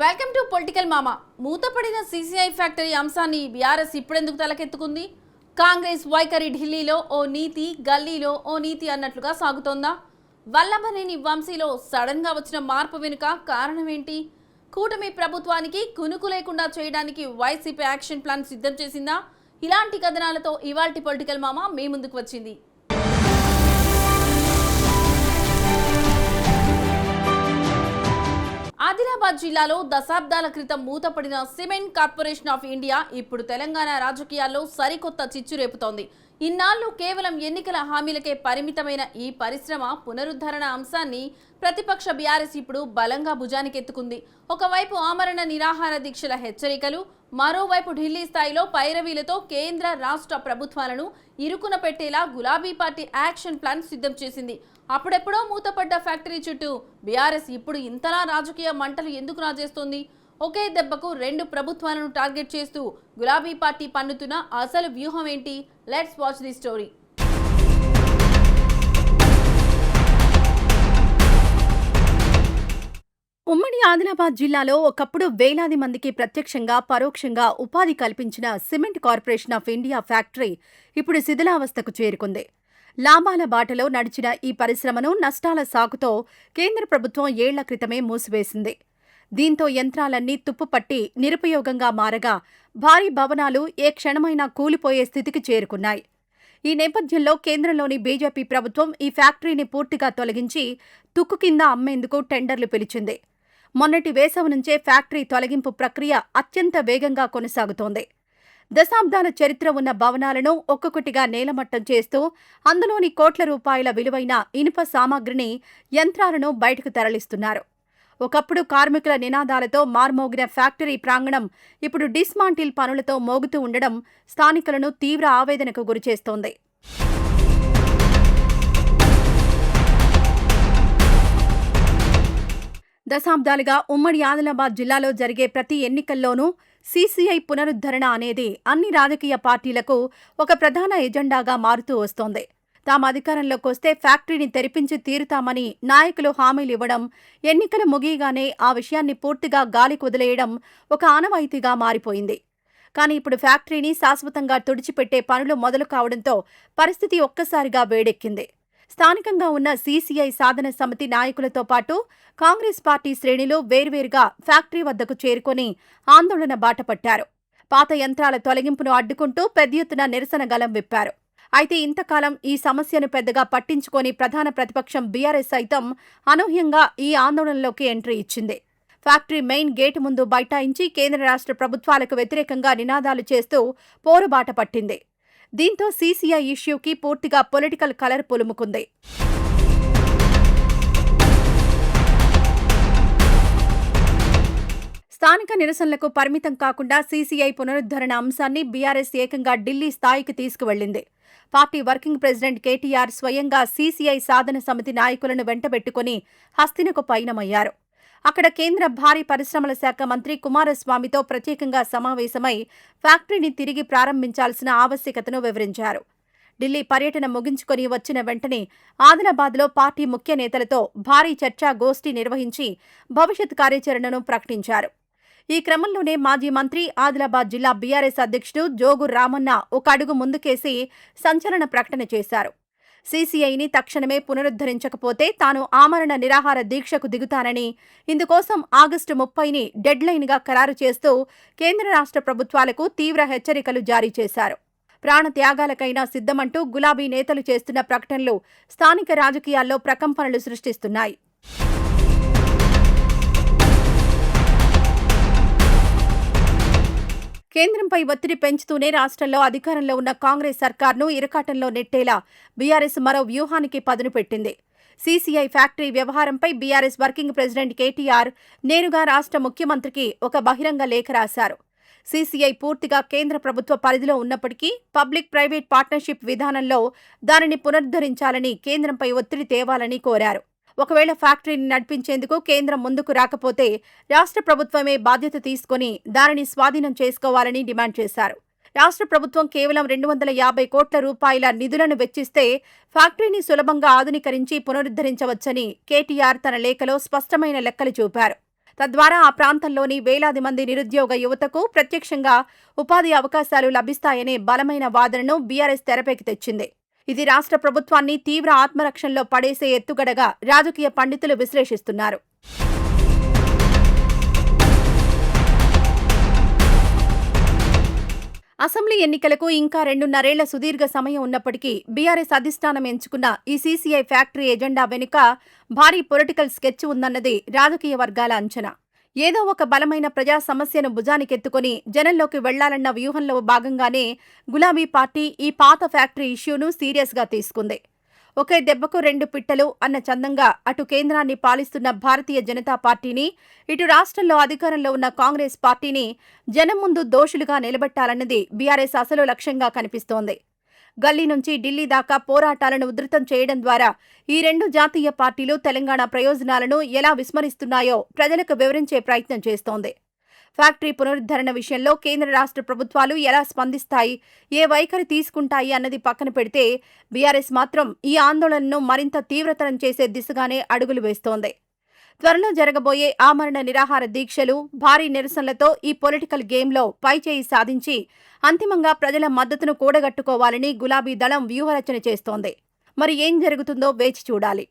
Welcome to political మామా. మూతపడిన CCI factory అంశాన్ని BRS ఇప్పుడెందుకు తలకెత్తుకుంది? కాంగ్రెస్ వైఖరి ఢిల్లీలో ఓ నీతి, గల్లీలో ఓ నీతి అన్నట్లుగా సాగుతోందా? వల్లభనేని వంశీలో సడన్ గా వచ్చిన మార్పు వెనుక కారణం ఏంటి? కూటమి ప్రభుత్వానికి కునుకు లేకుండా చేయడానికి వైసీపీ యాక్షన్ ప్లాన్ సిద్ధం చేసిందా? ఇలాంటి కథనాలతో ఇవాల్టి పొలిటికల్ మామా మీ ముందుకు వచ్చింది. ఆదిలాబాద్ జిల్లాలో దశాబ్దాల క్రితం మూతపడిన సిమెంట్ కార్పొరేషన్ ఆఫ్ ఇండియా ఇప్పుడు తెలంగాణ రాజకీయాల్లో సరికొత్త చిచ్చు రేపుతోంది. ఇన్నాళ్లు కేవలం ఎన్నికల హామీలకే పరిమితమైన ఈ పరిశ్రమ పునరుద్ధరణ అంశాన్ని ప్రతిపక్ష బీఆర్ఎస్ ఇప్పుడు బలంగా భుజానికెత్తుకుంది. ఒకవైపు ఆమరణ నిరాహార దీక్షల హెచ్చరికలు, మరోవైపు ఢిల్లీ స్థాయిలో పైరవీలతో కేంద్ర రాష్ట్ర ప్రభుత్వాలను ఇరుకున పెట్టేలా గులాబీ పార్టీ యాక్షన్ ప్లాన్ సిద్ధం చేసింది. అప్పుడెప్పుడో మూతపడ్డ ఫ్యాక్టరీ చుట్టూ బీఆర్ఎస్ ఇప్పుడు ఇంతలా రాజకీయ మంటలు ఎందుకు రాజేస్తోంది? ఒకే దెబ్బకు రెండు ప్రభుత్వాలను టార్గెట్ చేస్తూ గులాబీ పార్టీ పన్నుతున్న అసలు వ్యూహం ఏంటి? Let's watch the story. ఉమ్మడి ఆదిలాబాద్ జిల్లాలో ఒకప్పుడు వేలాది మందికి ప్రత్యక్షంగా పరోక్షంగా ఉపాధి కల్పించిన cement corporation of India factory ఇప్పుడు శిథిలావస్థకు చేరుకుంది. లాభాల బాటలో నడిచిన ఈ పరిశ్రమను నష్టాల సాకుతో కేంద్ర ప్రభుత్వం ఏళ్ల క్రితమే మూసివేసింది. దీంతో యంత్రాలన్నీ తుప్పుపట్టి నిరుపయోగంగా మారగా భారీ భవనాలు ఏ క్షణమైనా కూలిపోయే స్థితికి చేరుకున్నాయి. ఈ నేపథ్యంలో కేంద్రంలోని బీజేపీ ప్రభుత్వం ఈ ఫ్యాక్టరీని పూర్తిగా తొలగించి తుక్కు కింద అమ్మేందుకు టెండర్లు పిలిచింది. మొన్నటి వేసవి నుంచే ఫ్యాక్టరీ తొలగింపు ప్రక్రియ అత్యంత వేగంగా కొనసాగుతోంది. దశాబ్దాల చరిత్ర ఉన్న భవనాలను ఒక్కొక్కటిగా నేలమట్టం చేస్తూ అందులోని కోట్ల రూపాయల విలువైన ఇనుప సామాగ్రిని, యంత్రాలను బయటకు తరలిస్తున్నారు. ఒకప్పుడు కార్మికుల నినాదాలతో మార్మోగిన ఫ్యాక్టరీ ప్రాంగణం ఇప్పుడు డిస్మాంటిల్ పనులతో మోగుతూ ఉండడం స్థానికులను తీవ్ర ఆవేదనకు గురిచేస్తోంది. దశాబ్దాలుగా ఉమ్మడి ఆదిలాబాద్ జిల్లాలో జరిగే ప్రతి ఎన్నికల్లోనూ సీసీఐ పునరుద్ధరణ అనేది అన్ని రాజకీయ పార్టీలకు ఒక ప్రధాన ఎజెండాగా మారుతూ వస్తోంది. తాము అధికారంలోకి వస్తే ఫ్యాక్టరీని తెరిపించి తీరుతామని నాయకులు హామీలు ఇవ్వడం, ఎన్నికలు ముగియగానే ఆ విషయాన్ని పూర్తిగా గాలికి వదిలేయడం ఒక ఆనవాయితీగా మారిపోయింది. కానీ ఇప్పుడు ఫ్యాక్టరీని శాశ్వతంగా తుడిచిపెట్టే పనులు మొదలు కావడంతో పరిస్థితి ఒక్కసారిగా వేడెక్కింది. స్థానికంగా ఉన్న సీసీఐ సాధన సమితి నాయకులతో పాటు కాంగ్రెస్ పార్టీ శ్రేణులు వేర్వేరుగా ఫ్యాక్టరీ వద్దకు చేరుకొని ఆందోళన బాటపట్టారు. పాత యంత్రాల తొలగింపును అడ్డుకుంటూ పెద్ద ఎత్తున నిరసన గలం విప్పారు. అయితే ఇంతకాలం ఈ సమస్యను పెద్దగా పట్టించుకొని ప్రధాన ప్రతిపక్షం బీఆర్ఎస్ సైతం అనూహ్యంగా ఈ ఆందోళనలోకి ఎంట్రీ ఇచ్చింది. ఫ్యాక్టరీ మెయిన్ గేటు ముందు బైఠాయించి కేంద్ర రాష్ట్ర ప్రభుత్వాలకు వ్యతిరేకంగా నినాదాలు చేస్తూ పోరుబాట పట్టింది. దీంతో సీసీఐ ఇష్యూకి పూర్తిగా పొలిటికల్ కలర్ పులుముకుంది. స్థానిక నిరసనలకు పరిమితం కాకుండా సీసీఐ పునరుద్ధరణ అంశాన్ని బీఆర్ఎస్ ఏకంగా ఢిల్లీ స్థాయికి తీసుకువెళ్లింది. పార్టీ వర్కింగ్ ప్రెసిడెంట్ కేటీఆర్ స్వయంగా సీసీఐ సాధన సమితి నాయకులను వెంటబెట్టుకుని హస్తినకు పయనమయ్యారు. అక్కడ కేంద్ర భారీ పరిశ్రమల శాఖ మంత్రి కుమారస్వామితో ప్రత్యేకంగా సమావేశమై ఫ్యాక్టరీని తిరిగి ప్రారంభించాల్సిన ఆవశ్యకతను వివరించారు. ఢిల్లీ పర్యటన ముగించుకొని వచ్చిన వెంటనే ఆదిలాబాద్లో పార్టీ ముఖ్య నేతలతో భారీ చర్చా గోష్ఠి నిర్వహించి భవిష్యత్ కార్యాచరణను ప్రకటించారు. ఈ క్రమంలోనే మాజీ మంత్రి, ఆదిలాబాద్ జిల్లా బీఆర్ఎస్ అధ్యక్షుడు జోగు రామన్న ఒక అడుగు ముందుకేసి సంచలన ప్రకటన చేశారు. సీసీఐని తక్షణమే పునరుద్ధరించకపోతే తాను ఆమరణ నిరాహార దీక్షకు దిగుతానని, ఇందుకోసం ఆగస్టు 30ని డెడ్లైన్గా ఖరారు చేస్తూ కేంద్ర రాష్ట్ర ప్రభుత్వాలకు తీవ్ర హెచ్చరికలు జారీ చేశారు. ప్రాణ త్యాగాలకైనా సిద్ధమంటూ గులాబీ నేతలు చేస్తున్న ప్రకటనలు స్థానిక రాజకీయాల్లో ప్రకంపనలు సృష్టిస్తున్నాయి. కేంద్రంపై ఒత్తిడి పెంచుతూనే రాష్ట్రంలో అధికారంలో ఉన్న కాంగ్రెస్ సర్కార్ను ఇరకాటంలో నెట్టేలా బీఆర్ఎస్ మరో వ్యూహానికి పదును పెట్టింది. సీసీఐ ఫ్యాక్టరీ వ్యవహారంపై బీఆర్ఎస్ వర్కింగ్ ప్రెసిడెంట్ కేటీఆర్ నేరుగా రాష్ట్ర ముఖ్యమంత్రికి ఒక బహిరంగ లేఖ రాశారు. సీసీఐ పూర్తిగా కేంద్ర ప్రభుత్వ పరిధిలో ఉన్నప్పటికీ పబ్లిక్ ప్రైవేట్ పార్ట్నర్షిప్ విధానంలో దానిని పునరుద్ధరించాలని, కేంద్రంపై ఒత్తిడి తేవాలని కోరారు. ఒకవేళ ఫ్యాక్టరీని నడిపించేందుకు కేంద్రం ముందుకు రాకపోతే రాష్ట్ర ప్రభుత్వమే బాధ్యత తీసుకుని దానిని స్వాధీనం చేసుకోవాలని డిమాండ్ చేశారు. రాష్ట్ర ప్రభుత్వం కేవలం 250 కోట్ల రూపాయల నిధులను వెచ్చిస్తే ఫ్యాక్టరీని సులభంగా ఆధునీకరించి పునరుద్ధరించవచ్చని కేటీఆర్ తన లేఖలో స్పష్టమైన లెక్కలు చూపారు. తద్వారా ఆ ప్రాంతంలోని వేలాది మంది నిరుద్యోగ యువతకు ప్రత్యక్షంగా ఉపాధి అవకాశాలు లభిస్తాయనే బలమైన వాదనను బీఆర్ఎస్ తెరపైకి తెచ్చింది. ఇది రాష్ట్ర ప్రభుత్వాన్ని తీవ్ర ఆత్మరక్షణలో పడేసే ఎత్తుగడగా రాజకీయ పండితులు విశ్లేషిస్తున్నారు. అసెంబ్లీ ఎన్నికలకు ఇంకా 2.5 సుదీర్ఘ సమయం ఉన్నప్పటికీ బీఆర్ఎస్ అధిష్టానం ఎంచుకున్న ఈ సీసీఐ ఫ్యాక్టరీ ఎజెండా వెనుక భారీ పొలిటికల్ స్కెచ్ ఉందన్నది రాజకీయ వర్గాల అంచనా. ఏదో ఒక బలమైన ప్రజా సమస్యను భుజానికెత్తుకుని జనంలోకి వెళ్లాలన్న వ్యూహంలో భాగంగానే గులాబీ పార్టీ ఈ పాత ఫ్యాక్టరీ ఇష్యూను సీరియస్గా తీసుకుంది. ఒకే దెబ్బకు 2 పిట్టలు అన్న చందంగా అటు కేంద్రాన్ని పాలిస్తున్న భారతీయ జనతా పార్టీని, ఇటు రాష్ట్రంలో అధికారంలో ఉన్న కాంగ్రెస్ పార్టీని జనం ముందు దోషులుగా నిలబెట్టాలన్నది బీఆర్ఎస్ అసలు లక్ష్యంగా కనిపిస్తోంది. గల్లీ నుంచి ఢిల్లీ దాకా పోరాటాలను ఉధృతం చేయడం ద్వారా ఈ 2 జాతీయ పార్టీలు తెలంగాణ ప్రయోజనాలను ఎలా విస్మరిస్తున్నాయో ప్రజలకు వివరించే ప్రయత్నం చేస్తోంది. ఫ్యాక్టరీ పునరుద్ధరణ విషయంలో కేంద్ర రాష్ట్ర ప్రభుత్వాలు ఎలా స్పందిస్తాయి, ఏ వైఖరి తీసుకుంటాయి అన్నది పక్కన పెడితే బీఆర్ఎస్ మాత్రం ఈ ఆందోళనను మరింత తీవ్రతరం చేసే దిశగానే అడుగులు వేస్తోంది. త్వరలో జరగబోయే ఆమరణ నిరాహార దీక్షలు, భారీ నిరసనలతో ఈ పొలిటికల్ గేమ్లో పైచేయి సాధించి అంతిమంగా ప్రజల మద్దతును కూడగట్టుకోవాలని గులాబీ దళం వ్యూహరచన చేస్తోంది. మరి ఏం జరుగుతుందో వేచి చూడాలి.